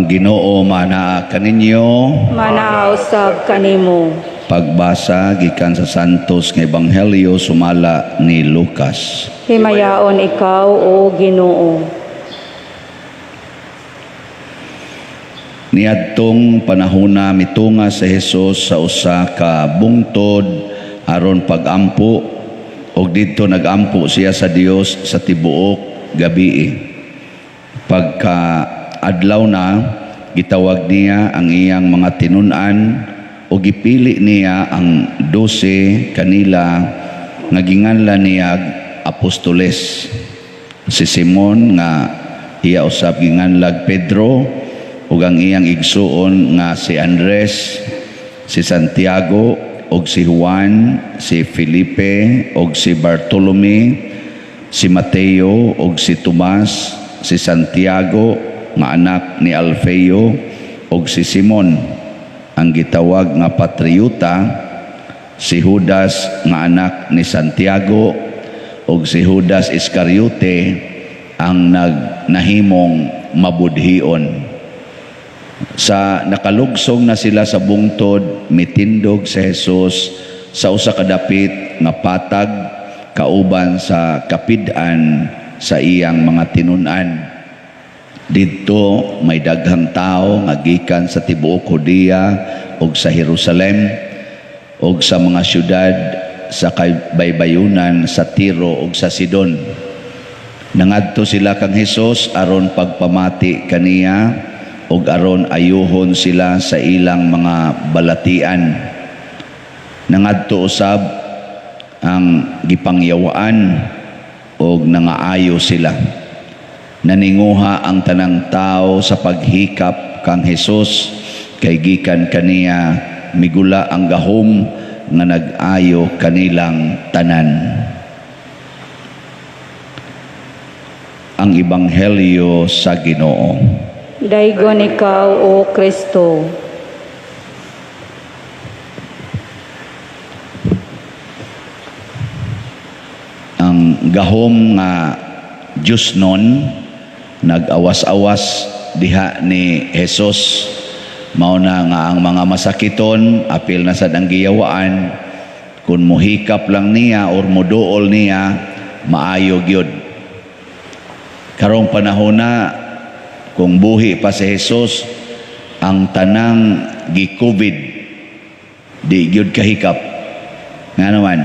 Ang Ginoo manaa kaninyo. Manausab kanimo. Pagbasa gikan sa Santos nga Ebanghelyo sumala ni Lucas. Himayaon ikaw o Ginoo. Niadtong panahona mitunga sa Hesus sa usa ka bungtod aron pagampo ug didto nagampo siya sa Dios sa tibuok gabii. Pagka adlaw na gitawag niya ang iyang mga tinun-an o gipili niya ang 12 kanila nga ginganlan niya apostoles. Si Simon nga iya usab ginganlag Pedro ug ang iyang igsuon nga si Andres, si Santiago ug si Juan, si Felipe ug si Bartolome, si Mateo ug si Tomas, si Santiago nga anak ni Alfeo ug si Simon ang gitawag nga Patriota, si Judas nga anak ni Santiago ug si Judas Iscariote ang nahimong mabudhion. Sa nakalugsong na sila sa bungtod, mitindog si Jesus sa usa ka dapit nga patag kauban sa kapid-an sa iyang mga tinun-an. Didto may daghang tao nga gikan sa tibuok Judea ug sa Jerusalem ug sa mga syudad sa baybayunan sa Tiro ug sa Sidon. Nangadto sila kang Hesus aron pagpamati kaniya ug aron ayuhon sila sa ilang mga balatian. Nangadto usab ang gipangyawaan ug nangaayo sila. Naninguha ang tanang tao sa paghikap kang Hesus kay gikan kaniya migula ang gahom nga nag-ayo kanilang tanan. Ang Ebanghelyo sa Ginoo. Daygon ikaw o Kristo. Ang gahom nga Diyos nun nag-awas-awas diha ni Jesus. Mao na nga ang mga masakiton apil na sad ang giyawaan kun muhikap lang niya or muduol niya maayo gyud. Karong panahon na kung buhi pa si Jesus ang tanang gi-COVID di gyud kahikap. Nga naman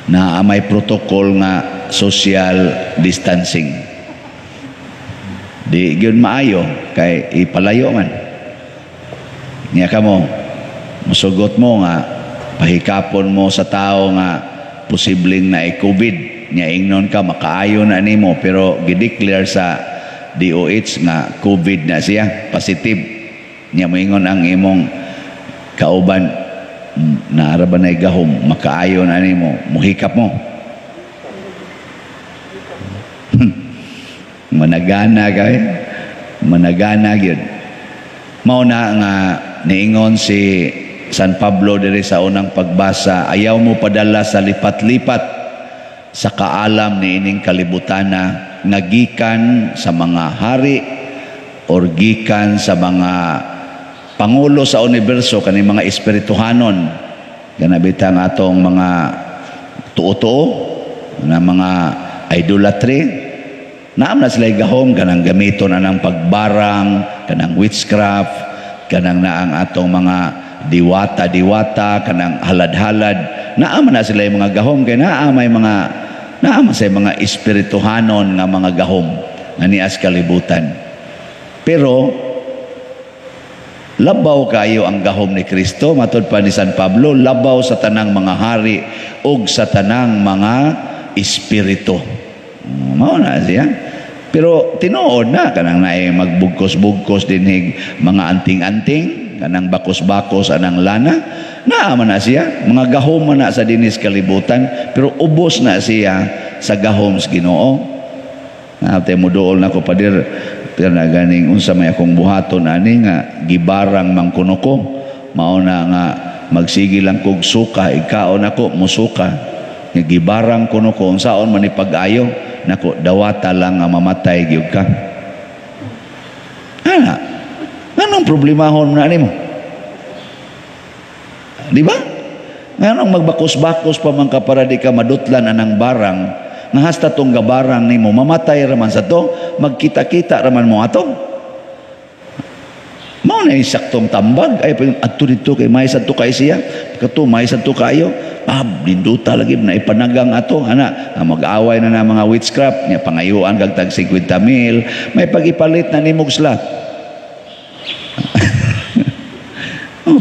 na may protocol nga social distancing. Di gyud maayo kay ipalayo man. Niya kamo musugot mo nga pahikapon mo sa tao nga posibleng na i-COVID. Niya ingnon ka makaayo na nimo pero gideclare sa DOH nga COVID na siya, positive. Niya moingon ang imong kauban naara ba na gahom makaayo na nimo muhikap mo. Managana kay managana gyud. Mao na nga niingon si San Pablo diri sa unang pagbasa, ayaw mo padala sa lipat-lipat sa kaalam ni ining kalibutana nga gikan sa mga hari or gikan sa mga pangulo sa universo kani mga espirituhanon ganabitang atong mga tuo-tuo na mga idolatry. Naam na sila gahom kanang gamiton anang pagbarang, kanang witchcraft, kanang naang atong mga diwata-diwata, kanang halad-halad. Naam na sila mga gahom kay naam sa mga espirituhanon nga mga gahom nga nias kalibutan. Pero labaw kayo ang gahom ni Kristo matud pa ni San Pablo, labaw sa tanang mga hari ug sa tanang mga espiritu. Mao na siya. Pero tinuod na kanang naay magbugkos-bugkos dinhig mga anting-anting, kanang bakos-bakos anang lana, naaman na siya. Mga gahom na sa dinis kalibutan, pero ubos na siya sa gahom sa Ginoo. Naatay mo dool na ko padir, pero na ganing unsa may akong buhaton ani nga gibarang mangkuno ko. Mao na nga magsigi lang kog suka, ikaon ako musuka. Nga gibarang kuno ko unsaon man ipag-ayo. Nako, dawata lang nga mamatay gyud ka. Ana, anong problemahon na nimo? Di ba? Anong magbakos-bakos pa man ka para di ka madutlan anang barang, nga hasta tong gabarang nimo mamatay raman sa to, magkita-kita raman mo ato. Mao na saktong tambag ay adto dito kay may sadto kay siya, kato may sadto kayo. Dinduta lagi na ipanagang ato ana, mag-away na mga witchcraft nya pangayuan kag tag 50,000 may pagipalit na nimog slot.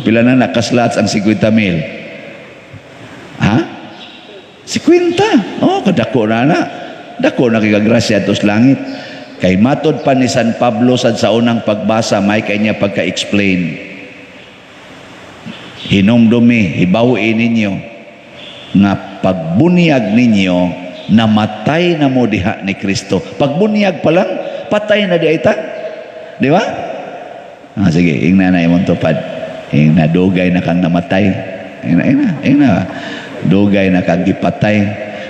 Pila na nakaslots ang 50,000? Ha? 50? Kadako na. Dako na kagagrasya tos langit. Kay matod pa ni San Pablo sa unang pagbasa, may kanya pagka-explain. Hinumdumi, hibawi ninyo, nga pagbunyag ninyo, namatay na mo diha ni Kristo. Pagbunyag pa lang, patay na di ay ta. Di ba? Sige, ingna na imong tupad. Ingna, dugay na kang namatay. Ingna. Dugay na kang gipatay.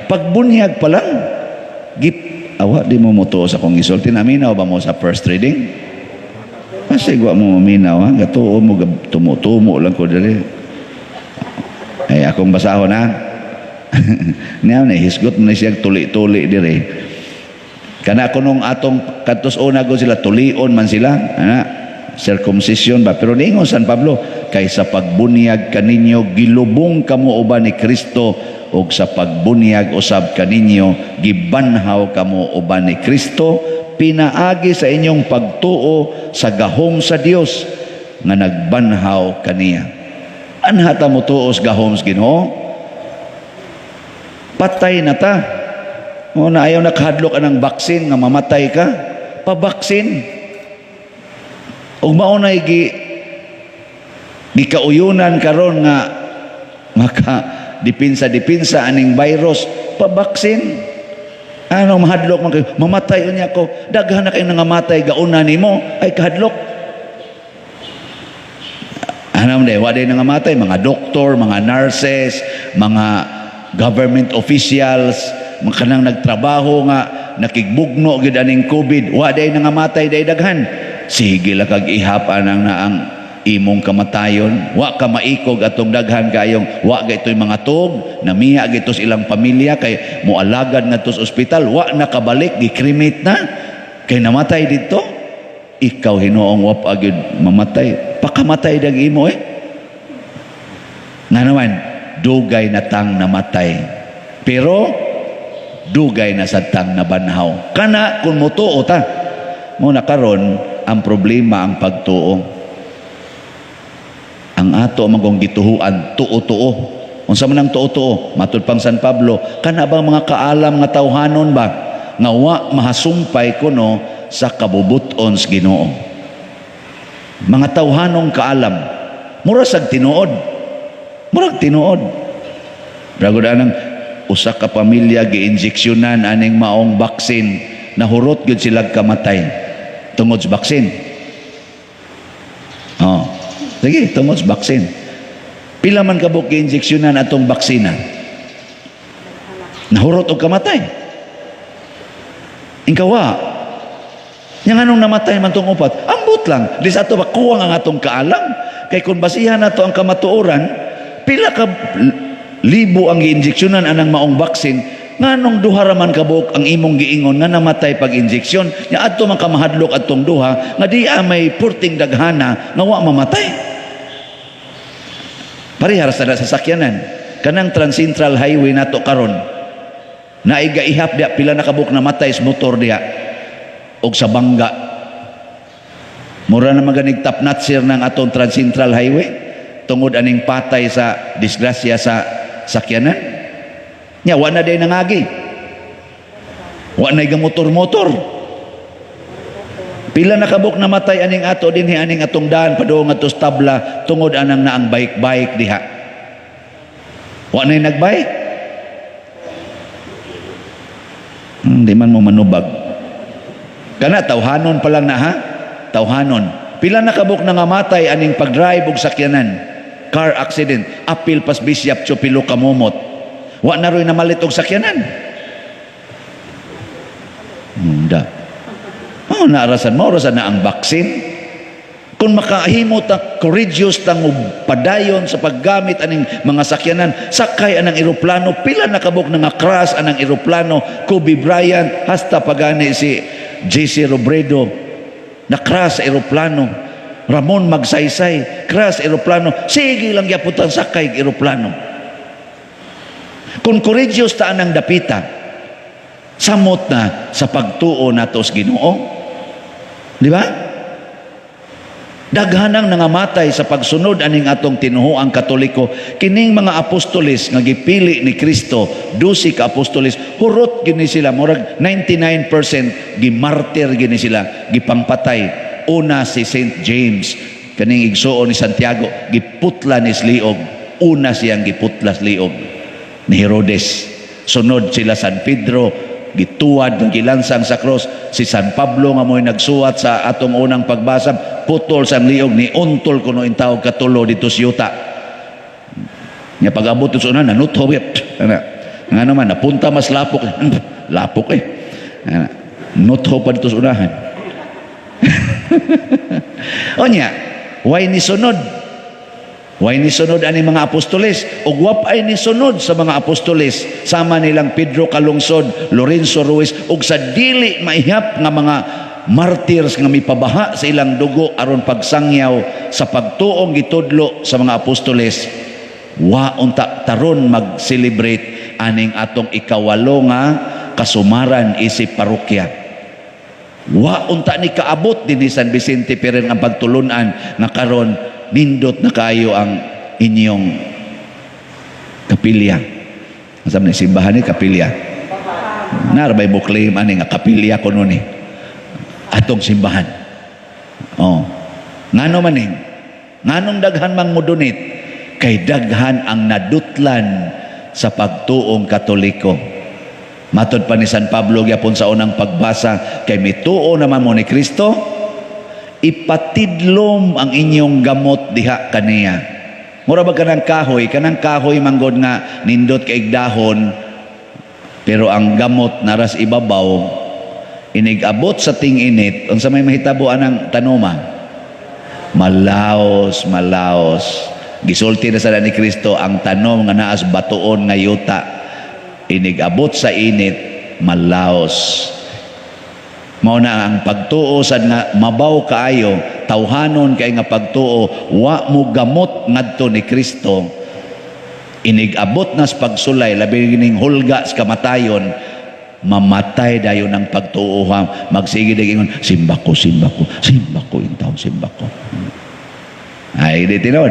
Pagbunyag pa lang, di mo mutuo sa kong isulti. Naminaw ba mo sa first reading? Kasi wa mo maminaw, ha? Gatuo mo, tumutumo lang ko dali. Ay, akong basahon, ha? Niyaw na, hisgot mo na siya tuli-tuli diri. Kana ko nung atong katos una ko sila, tulion man sila, circumcision ba? Pero niingon San Pablo, kaysa pagbunyag kaninyo, gilubong kamo uban ni Kristo, o sa pagbunyag usab kaninyo, gibanhaw kamo uban ni Kristo, pinaagi sa inyong pagtuo sa gahom sa Dios nga nagbanhaw kaniya. Anhata mo tuo sa gahom sa Ginoo? Patay na ta. Na ayaw nakahadlok anang baksin nga mamatay ka, pabaksin. Og maunay gikauyunan karon nga maka dipinsa aning virus, pabaksin. Ano mahadlok man kayo, mamatay unya ko, daghan na kayo nangamatay gauna nimo ay kahadlok. Ano man wa day nangamatay, mga doktor, mga nurses, mga government officials, mga kanang nagtrabaho nga nakigbugno gid aning COVID, wa day nangamatay day daghan. Sige la kag ihap anang naang imong kamatayon, wa ka maikog atong daghan kayong wa gaytoy mga tug namiha gitos ilang pamilya kay moalagad ngadto sa ospital, wa nakabalik, gikremate na kay namatay didto. Ikaw Hinoong wa pa gyud mamatay, pakamatay dag imo nga naman dugay na tang namatay, pero dugay na sad tang nabanhaw kana kun motuo ta. Muna karon ang problema ang pagtuo. Ang ato magong gituhuan tuo-tuo. Unsa man ang tuo-tuo? Matud pang San Pablo, kana bang mga kaalam nga tawhanon ba nga wa mahasumpay kuno sa kabubuton sa Ginoo? Mga tawhanong kaalam, mura sag tinuod. Murag tinuod. Bragod anang usa ka pamilya gi-injeksyonan aning maong baksin, nahurot gyud sila kamatay tungod sa baksin. Sige, tungod sa baksin. Pila man kabuk gi-injeksyonan atong baksina, nahurot og kamatay. Ingkawa, yang anong namatay man tong upat, ambot lang. Di sa ato ba kuwang ang atong kaalam? Kay kung basihan nato ang kamatuoran, pila ka libo ang gi-injeksyonan anang maong baksin, nganong duha ra man kabuk ang imong giingon nga namatay pag injeksyon, nya adto man ka mahadlok adtong duha nga di may purting daghana nga wa mamatay. Parihar sa sasakyanan kanang Trans-Central Highway nato karon, naigaihap dia pila na kabuk namatay sa motor dia og sa bangga. Mura na maganig tapnatsir ng atong Trans-Central Highway tungod aning patay sa disgrasya sa sakyanan. Nya wa na day nangagi, wa na gamotor-motor. Pila na kabuk namatay aning ato dinhi aning atong daan padung ato sa tabla tungod anang naang bike diha. Wa na nagbike. Di man mo manubag. Kana tawhanon pa lang na, ha? Tawhanon. Pila na kabuk nangamatay aning pagdrive og sakyanan, car accident, apil pas Bishop Chupilo kamumot. Wa na ro'y namalit og sakyanan. Naarasan mo, orasan na ang baksin. Kung makahimo ta courageous tang padayon sa paggamit aning mga sakyanan, sakay anang eroplano, pila nakabuk na nga crash anang eroplano, Kobe Bryant, hasta pagani si JC Robredo, na crash eroplano, Ramon Magsaysay, crash eroplano, sige lang yaputan sakay eroplano. Kung courageous ta anang dapita, samot na sa pagtuo nato sa Ginoo. Di ba? Daghanang nangamatay sa pagsunod aning atong tinuhoang Katoliko. Kining mga apostoles nga gipili ni Kristo, 12 ka apostoles, hurot gini sila, murag 99% gimartir gini sila, gipangpatay. Una si Saint James, kaning igsuon ni Santiago, giputla ni Sliog. Una siyang giputla Sliog ni Herodes. Sunod sila San Pedro, gituwad ng gilansang sa cross. Si San Pablo nga mo'y nagsuwat sa atong unang pagbasa, putol sa liog ni untol kuno in tawag katulo dito sa yuta. Nya pag-abot sa una nanuthoyet nga naman napunta mas lapok lapok nutho pa dito sa unahan. Onya, why ni sunod ani mga apostoles, ug wapay ni sunod sa mga apostoles, sama nilang Pedro Calungsod, Lorenzo Ruiz, ug sa dili maihap nga mga martyrs nga mipabaha sa ilang dugo aron pagsangyaw sa pagtuong gitudlo sa mga apostoles. Waon taron mag-celebrate aning atong ikawalo nga kasumaran isip parokya. Waon ta ni kaabot din ni San Vicente Ferrer ang pagtulunan nga karon nindot na kayo ang inyong kapilya. Asam ni simbahan ni kapilya. Narbay mo claim ani nga kapilya kuno ni atong simbahan. Oh. Ngano man ning? Nganong daghan mang modunit kay daghan ang nadutlan sa pagtuong Katoliko. Matod pa ni San Pablo gyapon sa unang pagbasa, kay mituo naman mo ni Kristo, ipatidlom ang inyong gamot diha kaniya. Mura ba kanang kahoy manggod nga nindot kay dahon, pero ang gamot naras ibabaw, inigabot sa ting-init, unsa may mahitabo anang tanoma? Malaos. Gisulti na sa ni Kristo ang tanom nga naas batuon nga yuta, inigabot sa init, malaos. Mao na ang pagtuo sad nga mabaw kaayo, tawhanon kay nga pagtuo, wa mo gamot ngadto ni Kristo. Inigabot na sa pagsulay, labi ning hulga sa kamatayon, mamatay dayon ang pagtuo ha. Magsige ingon, simba ko intaw, simba ko. Ay di tinon.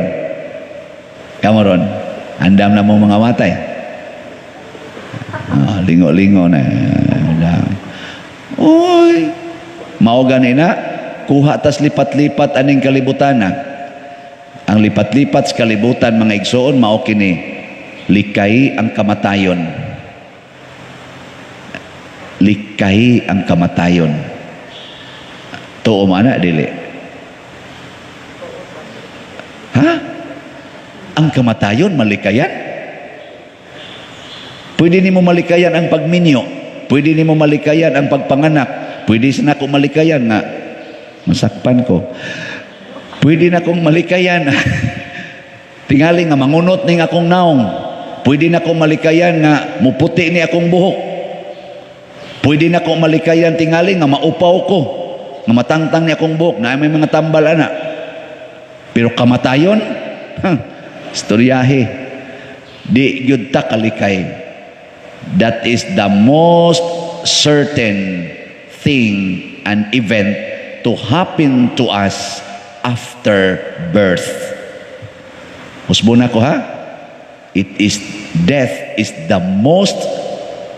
Kamoron, andam na mo mga matay. Lingo-lingo na. Oy, mao gani na kuha tas lipat-lipat aning kalibutan na. Ang lipat-lipat sa kalibutan mga igsoon mao kini likay ang kamatayon. Likay ang kamatayon. Tuo mana dili. Ha? Ang kamatayon malikayan? Pwede nimo malikayan ang pagminyo. Pwede nimo malikayan ang pagpanganak. Pwede na akong malikayan nga masakpan ko. Pwede na akong malikayan tingali nga mangunot ning akong naong. Pwede na akong malikayan nga muputi ni akong buhok. Pwede na akong malikayan tingali nga maupaw ko, nga matangtang ni akong buhok, na may mga tambal ana. Pero kamatayon, istoryahe, di gyud ta kalikay. That is the most certain thing and event to happen to us after birth. Husbuna ko ha? Death is the most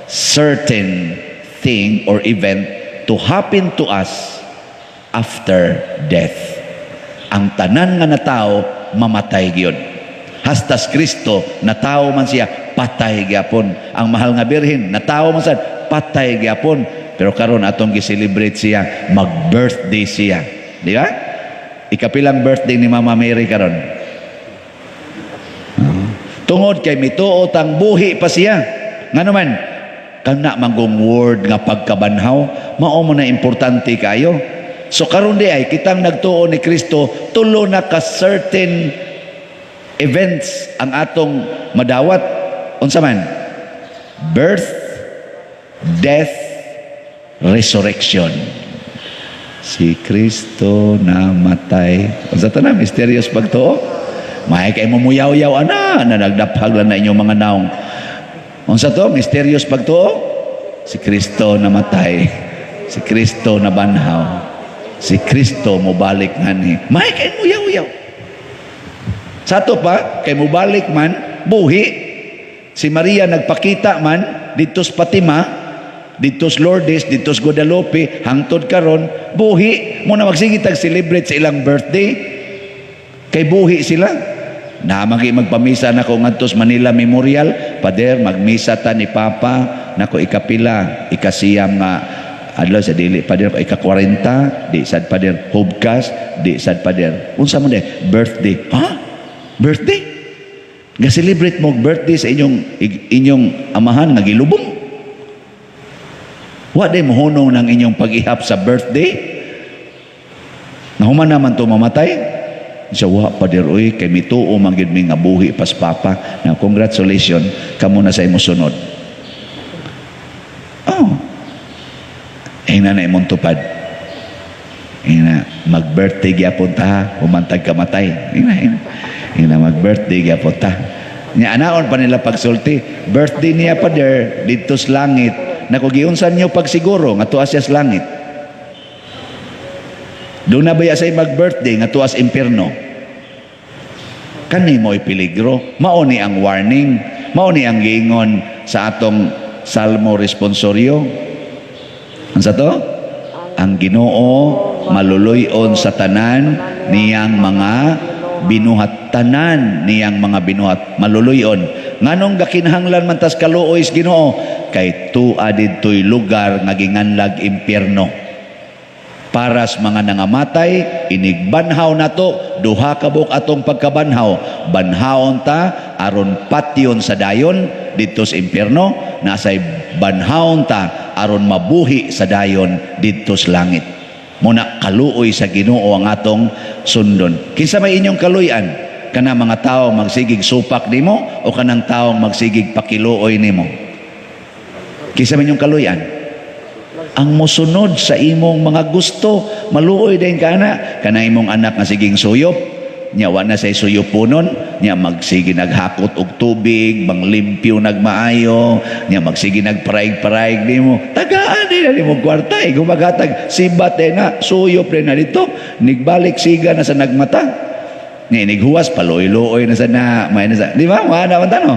certain thing or event to happen to us after death. Ang tanan nga na tao mamatay gyud. Hastas Kristo na tao man siya, patay gyapon. Ang mahal nga birhen na tao man sad, patay gyapon. Pero karon atong gi-celebrate siya, mag-birthday siya. Di ba? Ikapilang birthday ni Mama Mary karon. Tungod kay mituot ang buhi pa siya. Ngano man, kana manggong word nga pagkabanhaw, mao mo na importante kayo. So karon di ay kitang nagtuo ni Kristo, tulo na ka certain events ang atong madawat. Unsa man? Birth, death, resurrection. Si Kristo namatay. Unsa ta na mysterious pagtuo? May kay mumuyaw-yaw ana na nagdaphag lang na inyong mga naong. Unsa to? Mysterious pagtuo? Si Kristo namatay. Si Kristo nabanhaw. Si Kristo mubalik ngani. May kay muyaw-yaw. Sa to pa kay mubalik man buhi. Si Maria nagpakita man dito sa Fatima, dito sa Lourdes, dito sa Guadalupe, hangtod karon buhi mo na magsige tag celebrate sa ilang birthday. Kay buhi sila. Na magpamisa na ko ngadto sa Manila Memorial, Pader magmisa ta ni Papa nako ikapila, ikasiyam nga adlaw sa dili Pader ika-40, di sad Pader hubkas, di sad Pader unsa man birthday. Ha? Birthday? Nga celebrate mo birthday sa inyong amahan nga gilubong. Wa day mohunong ng inyong pag-ihap sa birthday. Nahuman naman to mamatay. Siya wa Pader oy kay mituo man gid mi nga buhi pas Papa. Na congratulations kamo na sa imo sunod. Oh. Ina na imong tupad. Ina mag-birthday gyapon ta, humantag ka matay. Ina mag-birthday gyapon ta. Nya anaon pa nila pagsulti, birthday niya Pader dito sa langit. Nako giunsan niyo pagsiguro nga tuas siya sa langit. Doon na baya say mag-birthday nga tuas impierno. Kani mo'y peligro. Mao ni ang warning, mao ni ang giingon sa atong Salmo responsorio. Unsa to? Ang Ginoo maluluyon sa tanan niyang mga binuhat, tanan niyang mga binuhat maluluyon. Nganong gakinahanglan man tas kaluoy sa Ginoo? Kay tua didtoy lugar nga ginganlag impierno. Para sa mga nangamatay, inigbanhaw nato, duha kabuk atong pagkabanhaw. Banhaon ta aron patyon sa dayon dito sa impierno, nasay banhaon ta aron mabuhi sa dayon dito sa langit. Muna kaluoy sa Ginoo ang atong sundon. Kinsa may inyong kaluyan? Kana mga tawo magsigig supak nimo o kanang tawo magsigig pakiluoy nimo? Kinsa may inyong kaluyan? Ang mosunod sa imong mga gusto, maluoy din ka na. Kana imong anak nga siging suyop, nya wa na say suyuponon, nya magsige naghakot og tubig, manglimpyo nagmaayo, nya magsige nagparaig-paraig nimo. Tagaan din nimo kwarta, gumagatag sibat na suyop rin na dito, nigbalik siga na sa nagmata. Ni nighuwas paloy-loy na sa na, may na sa, di ba? Wa na man tano.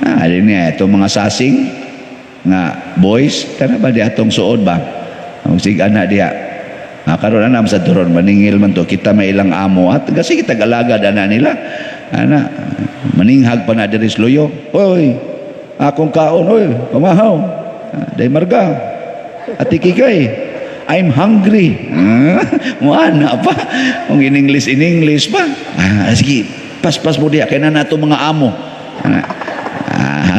Alin niya itong mga sasing nga boys kana ba di atong suod ba ang sig ana diha karon ana sa turon maningil man to kita may ilang amo at kasi kita galagad ana nila ana maninghag pa na diri sa luyo. Oy akong kaon oy pamahaw day marga at ikikay I'm hungry. Muana pa kung in English pa sige pas mo diha kay na nato mga amo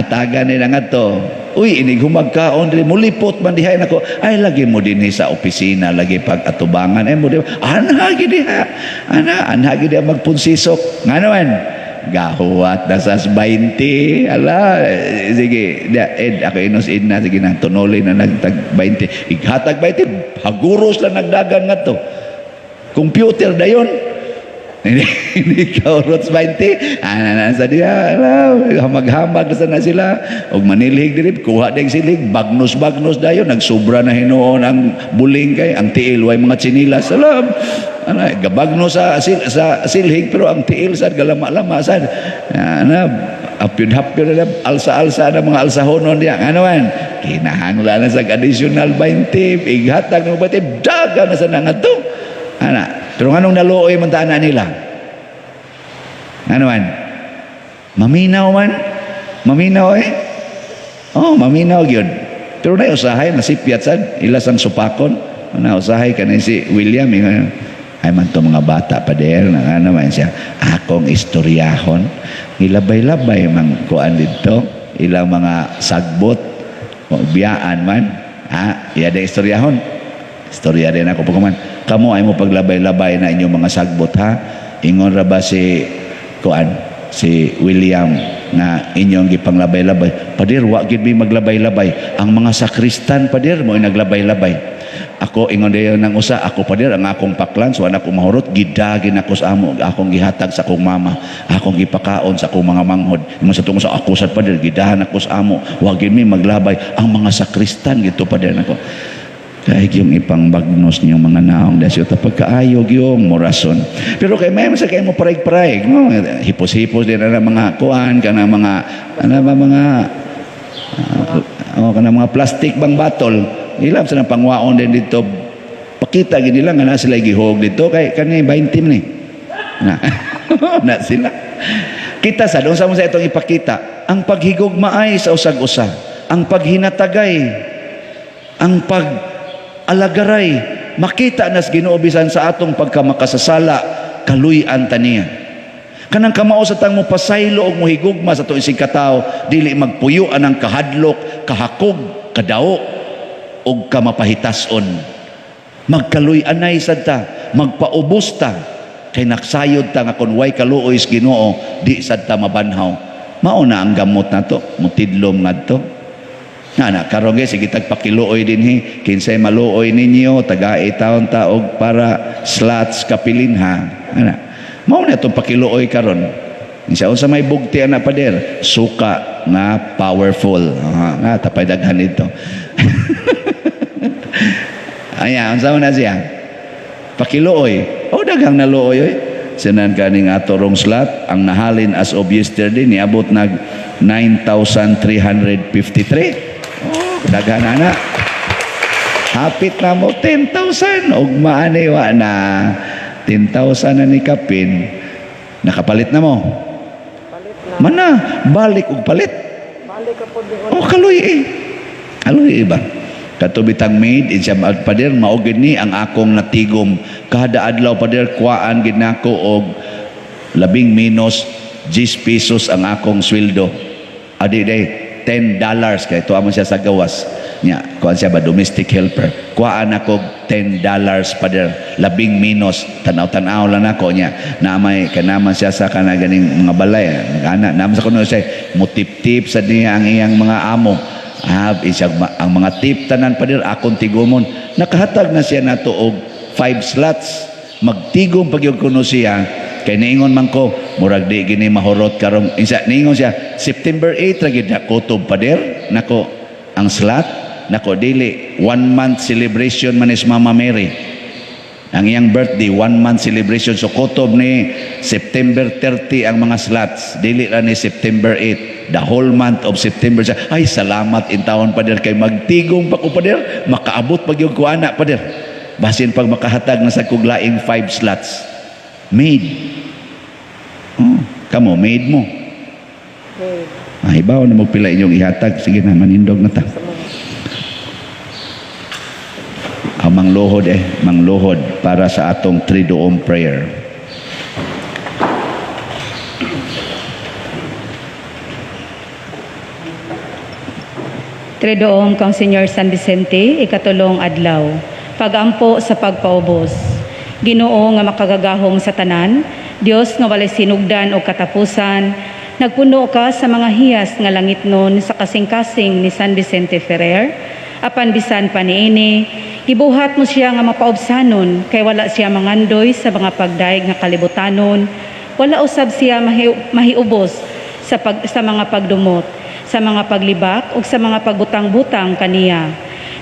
hatagan nila nga to. Uy, inig humagkaon rin, mulipot man dihay nako. Ay, lagi mo din sa opisina, lagi pag-atubangan. Ay mo din, anhagi diha. Anhagi diha magpunsisok. Nga naman, gahuwat na sa 20. Ala, sige, Ed, ako inos-ed na, sige na, tunoli na nagtag 20. Ighatag 20, haguros lang nagdagan nga to. Computer na yun. Hindi ka urots 20 sa diya hamag-hamag na sana sila og manilhig diri kuha ding silig bagnos dayon nagsubra na hinuon ang buling kay ang tiil way mga chinilas salam gabagno sa silhig pero ang tiil sad galama-lama sad apyud-hapyud na alsa-alsa na mga alsahonon diya man kinahanglan na sa additional 20 ighatag ng 20 daga na sa nangadto pero anong naluoy man taana nila? Ano man? Maminaw man? Maminaw Oh, maminaw yun. Pero na usahay, nasipyat sad, ilas ang supakon. Na usahay ka na si William. Ay man to mga bata pa der, ano man siya, akong istoryahon. Ilabay-labay man kuan dito. Ilang mga sagbot, biyaan man. Iya da istoryahon. Istorya din ako pagkaman. Kamo ay mo paglabay-labay na inyong mga sagbot ha. Ingon ra ba si si William na inyong gipanglabay-labay. Padir, wa gid mi maglabay-labay. Ang mga sakristan padir mo ay naglabay-labay. Ako ingon dayon nang usa, ako padir ang akong paklan so anak ko mahurot gidagin ako sa amo, akong gihatag sa akong mama, akong gipakaon sa akong mga manghod. Mo sa tungod sa ako sa padir gidahan ako sa amo, wa gid mi maglabay. Ang mga sakristan gito padir nako. Kaya yung ipangbagnos niyong mga naong dasyo tapag kaayog yung morason. Pero kay may masa kayo mo paraig-paraig, no? Hipos-hipos din na mga kuan, kana mga kana mga plastic bang batol. Ilam sa pangwaon din dito. Pakita gid nila nga na sila gihog dito kay kani 20 ni. Na sila. Kita sa doon sa mo sa itong ipakita, ang paghigugma ay sa usag-usa, ang paghinatagay, ang alagaray, makita nas Ginoo bisan sa atong pagkamakasasala, kaluy-an taniya. Kanang kamao sa tang mo pasaylo og mohigugma sa tuig isig katawo, dili magpuyo anang kahadlok, kahakog, kadao og kamapahitason. Magkaluy-anay sad ta, magpaubos ta, kay naksayod ta nga kun way kaluoy sa Ginoo, di sad ta mabanhaw. Mao na ang gamot nato, mutidlom ngadto. Na karon guys sige tagpakiluoy dinhi kinsay maluoy ninyo tagai taon taog para slots kapilin ha ana mao na tong pakiluoy karon insa unsa may bugti ana pader suka nga powerful nga tapay daghan dito aya unsa man na siya pakiluoy daghang naluoy oy sinan kaning ato rong slot ang nahalin as of yesterday niabot nag 9,353 daghan na hapit na mo 10,000 og maaniwa na 10,000 na ni kapin nakapalit na mo mana balik og palit kaluy ba katubitang maid insya pader maugid ni ang akong natigom kada adlaw pader kuaan gid nako og labing minus 10 pesos ang akong sweldo adi day $10 kay tuwa man siya sa gawas nya kuan siya ba domestic helper kuhaan ako $10 pader labing minus tanaw-tanaw lang ako nya namay kanaman siya sa kana ganing mga balay ana naman sa kuno siya mutip-tip sa niya ang iyang mga amo ang mga tip tanan pader akong tigomon nakahatag na siya nato og 5 slots magtigom pagyud kuno siya kay niingon man ko murag di gini mahurot karong insa niingon siya September 8 ra gid na kutob pader nako ang slot nako dili 1 month celebration man is Mama Mary ang iyang birthday 1 month celebration so kutob ni September 30 ang mga slots dili ra ni September 8 the whole month of September siya ay salamat in taon pader kay magtigong pa ko pader makaabot pag yung kuana pader basin pag makahatag na sa kuglaing 5 slots maid kamo maid mo ibaw na magpila inyong ihatag sige na manindog na ta mangluhod para sa atong Triduum prayer. Triduum kang Senyor San Vicente, ikatulong adlaw, pagampo sa pagpaubos. Ginoo nga makagagahom sa tanan, Dios nga walay sinugdan o katapusan, nagpuno ka sa mga hiyas nga langitnon sa kasing-kasing ni San Vicente Ferrer, apan bisan pa niini, gibuhat mo siya nga mapaubsanon, kay wala siya mangandoy sa mga pagdaig nga kalibutanon, wala usab siya mahiubos sa mga pagdumot, sa mga paglibak o sa mga pagbutang-butang kaniya.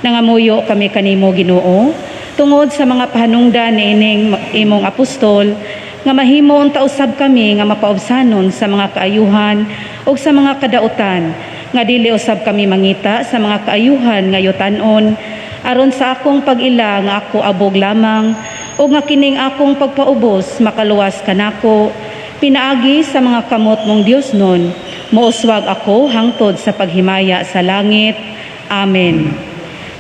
Nangamuyo kami kanimo Ginoo, tungod sa mga pahanungdan ni ining imong apostol, nga mahimo unta usab kami nga mapaubsanon sa mga kaayuhan o sa mga kadautan, nga dili usab kami mangita sa mga kaayuhan nga yutan-on, aron sa akong pag-ila nga ako abog lamang, o nga kining akong pagpaubos makaluwas kanako, pinaagi sa mga kamot mong Dios nun, mouswag ako hangtod sa paghimaya sa langit. Amen.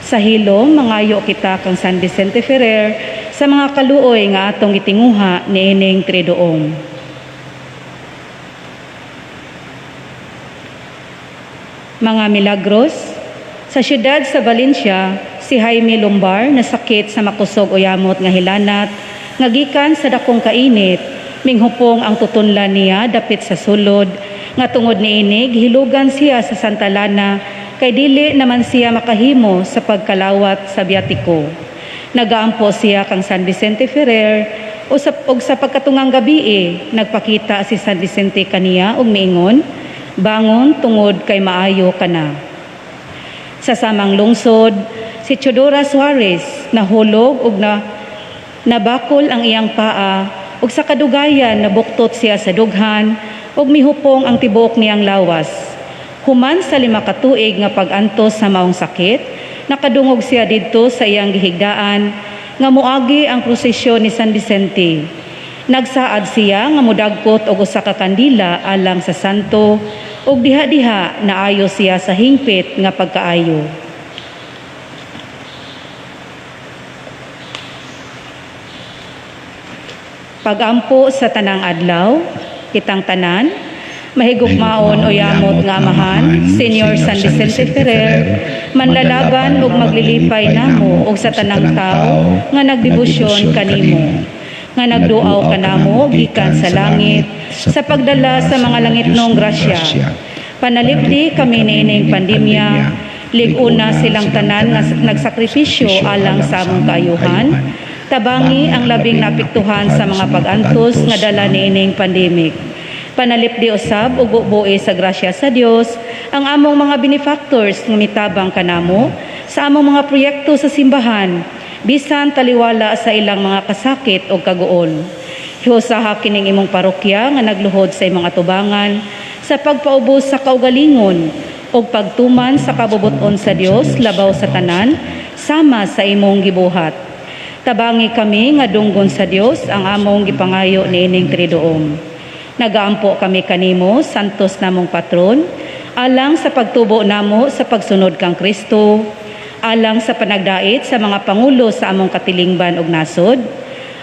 Sa hilom, mangayo kita kang San Vicente Ferrer sa mga kaluoy nga atong gitinguha ni ining Triduum. Mga milagros sa siyudad sa Valencia, si Jaime Lumbar na sakit sa makusog o yamot nga hilanat, nga gikan sa dakong kainit, minghupong ang tutunlan niya dapit sa sulod, nga tungod niinig hilugan siya sa Santa Lana, kay dili naman siya makahimo sa pagkalawat sa biyatiko. Nagaampo siya kang San Vicente Ferrer, og sa pagkatungang gabi nagpakita si San Vicente kaniya og miingon, bangon tungod kay maayo ka na. Sa samang lungsod, si Chodora Suarez nahulog og nabakol ang iyang paa ug sa kadugayan nabuktot siya sa dughan ug mihupong ang tibuok niyang lawas. Human sa 5 ka tuig nga pag-antos sa maong sakit, nakadungog siya didto sa iyang gihigdaan nga moagi ang prosesyon ni San Vicente. Nagsaad siya nga modagkot og usa ka kandila alang sa santo ug diha-diha naayo siya sa hingpit nga pagkaayo. Pagampo sa tanang adlaw, kitang tanan, mahigugmaon o yamot nga amahan, Senyor San Vicente Ferrer, manlalaban ug maglilipay namo ug sa tanang tao nga nagdebosyon kanimo, nga nagduaw kanamo gikan sa langit, sa pagdala sa mga langitnong grasya. Panalipdi kami niining pandemya, lig-una silang tanan nga nagsakripisyo alang sa among kaayuhan, tabangi ang labing naapektuhan sa mga pag-antos nga dala niining pandemic. Panalipdi usab ug bubuhi sa grasya sa Dios ang among mga benefactors nga mitabang kanamo sa among mga proyekto sa simbahan bisan taliwala sa ilang mga kasakit o kaguol. Hiusaha kining imong parokya nga nagluhod sa imong atubangan sa pagpaubos sa kaugalingon o pagtuman sa kabubuton sa Dios labaw sa tanan sama sa imong gibuhat. Tabangi kami nga dunggon sa Dios ang among gipangayo niining triduom. Nagaampo kami kanimo, santos namong patron, alang sa pagtubo namo sa pagsunod kang Kristo, alang sa panagdait sa mga pangulo sa among katilingban ug nasod,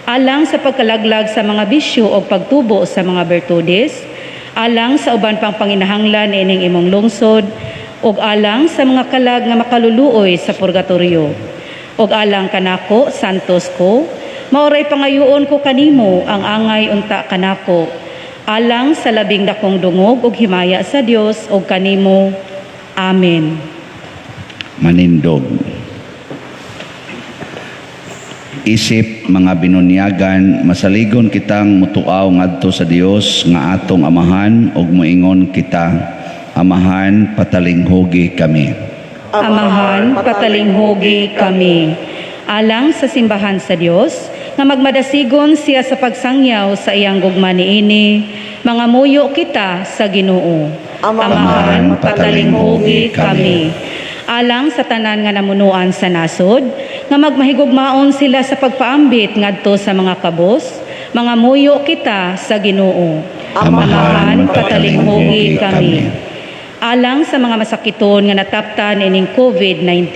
alang sa pagkalaglag sa mga bisyo o pagtubo sa mga bertudes, alang sa uban pang panginahanglan ining imong lungsod, ug alang sa mga kalag nga makaluluoy sa purgatorio. Ug alang kanako, santos ko, mauray pangayoon ko kanimo ang angay unta kanako, alang sa labing dakong dungog ug himaya sa Dios ug kanimo. Amen. Manindog. Isip mga binunyagan, masaligon kitang mutuaw ngadto sa Dios nga atong amahan ug moingon kita, amahan patalinghugi kami. Amahan, patalinghugi kami. Alang sa simbahan sa Dios, nga magmadasigon siya sa pagsangyaw sa iyang gugma niini, mga muyo kita sa Ginoo. Amahan, patalinghugi kami. Alang sa tanan nga namunuan sa nasod, nga magmahigugmaon sila sa pagpaambit ngadto sa mga kabos, mga muyo kita sa Ginoo. Amahan, patalinghugi kami. Alang sa mga masakiton nga nataptan ining COVID-19,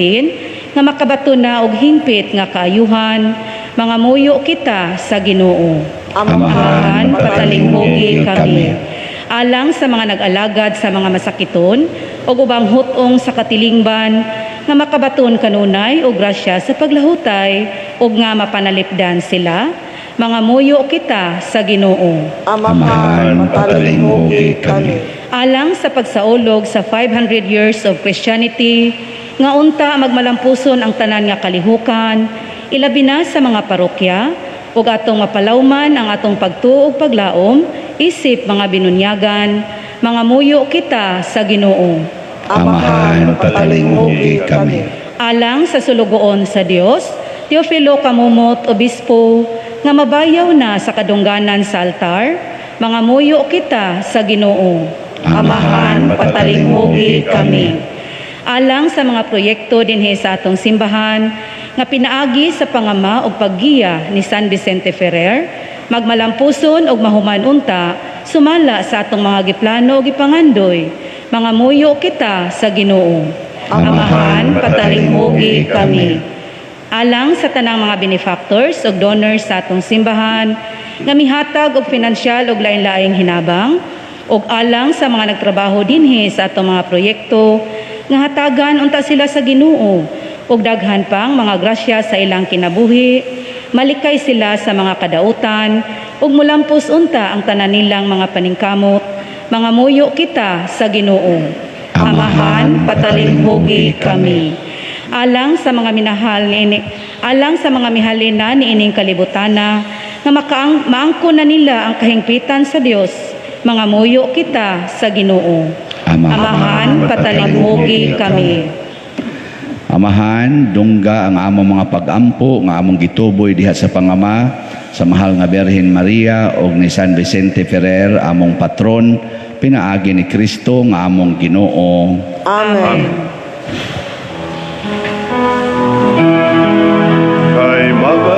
nga makabato na og hingpit nga kaayuhan, mga muyo kita sa Ginoo. Amahan, patalinghugi kami. Alang sa mga nag-alagad sa mga masakiton o ubang hutong sa katilingban nga makabaton kanunay o grasya sa paglahutay o nga mapanalipdan sila, mga muyo kita sa Ginoo. Amahan, patalinghugi kami. Alang sa pagsaulog sa 500 years of Christianity, nga unta magmalampuson ang tanan nga kalihukan, ilabi na sa mga parokya, ug atong mapalawman ang atong pagtuo ug paglaom, isip mga binunyagan, mga muyo kita sa Ginoo. Amahan, patalinghugi kami. Alang sa sulugoon sa Dios, Teofilo Kamumot, Obispo, nga mabayaw na sa kadungganan sa altar, mga muyo kita sa Ginoo. Amahan, patalinghugi kami. Alang sa mga proyekto dinhi sa atong simbahan, nga pinaagi sa pangama o paggiya ni San Vicente Ferrer, magmalampuson og mahuman unta, sumala sa atong mga giplano o gipangandoy, mga muyo kita sa Ginoo. Amahan, patalinghugi kami. Alang sa tanang mga benefactors o donors sa atong simbahan, nga mihatag og pinansyal og lain-laing hinabang, ug alang sa mga nagtrabaho dinhi sa atong mga proyekto, nga hatagan unta sila sa Ginoo, ug daghan pang mga grasya sa ilang kinabuhi, malikay sila sa mga kadautan, ug mulampos unta ang tanan nilang mga paningkamot, mga muyo kita sa Ginoo. Amahan, patalinghugi kami. Alang sa mga mihalina ni ining kalibutana, nga maangko na nila ang kahingpitan sa Dios, mga muyo kita sa Ginoo. Amahan, patalinghugi kami. Amahan, dungga ang among mga pag-ampo nga among gituboy diha sa Pangama, sa mahal nga Birhen Maria ug ni San Vicente Ferrer among patron, pinaagi ni Kristo nga among Ginoo. Amen.